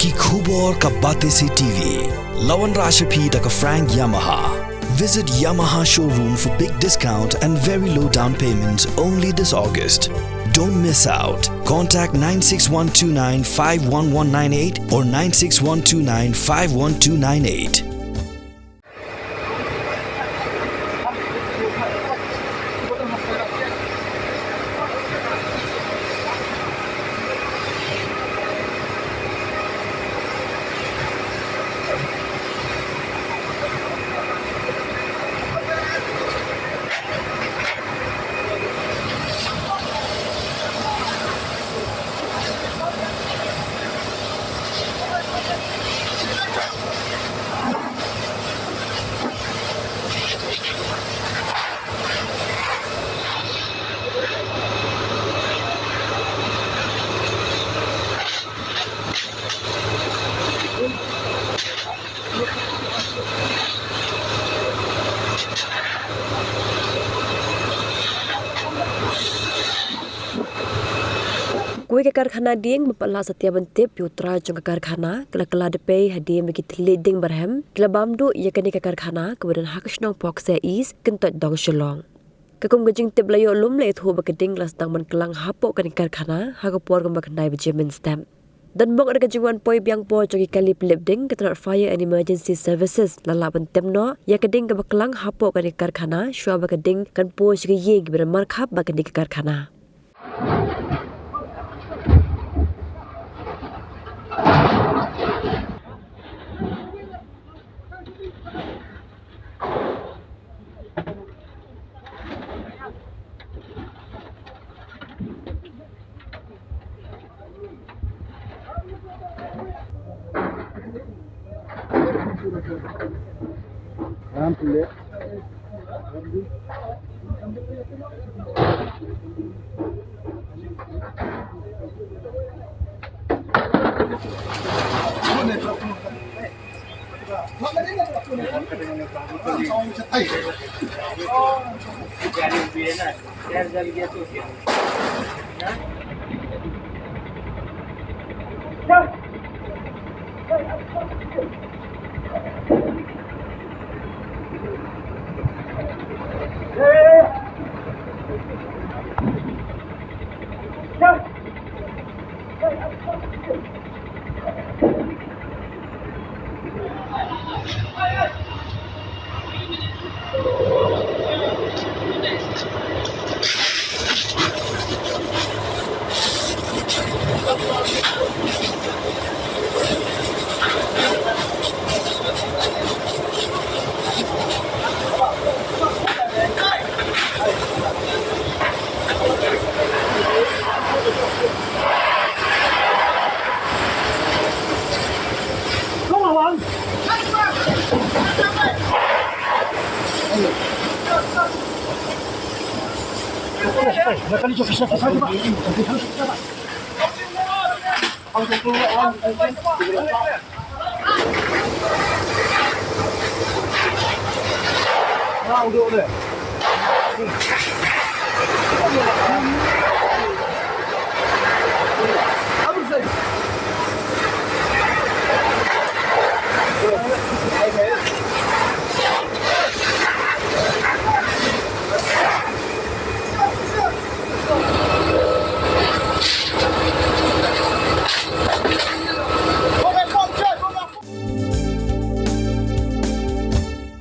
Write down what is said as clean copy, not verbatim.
Ki Khubor Ka Bate Se TV. Lawan Rashapi Taka Frank Yamaha. Visit Yamaha showroom for big discount and very low down payments only this August. Don't miss out. Contact 96129 51198 or 96129 51298. Kue ke Karkhana Dieng mempala setia bentip putra jong ke Karkhana kala depai hadiah bagi Thylliej Dieng berhem kala bamdu ia kini ke Karkhana kemudian hakisnong Pohkseh is kentot dong Shillong. Kakum gajing tip layo lum le thu bakading las dang man kelang hapok kani Karkhana hagapor gam bakandai bejemen stamp. Dan bok ada kajingwan poi biang po jogi kali pelip ding ketenat fire and emergency services lala bentem no ia kading ke baklang hapok kani Karkhana syua bakading kan po jogi ye gibran markhap bakading ke Karkhana. Nah, udah.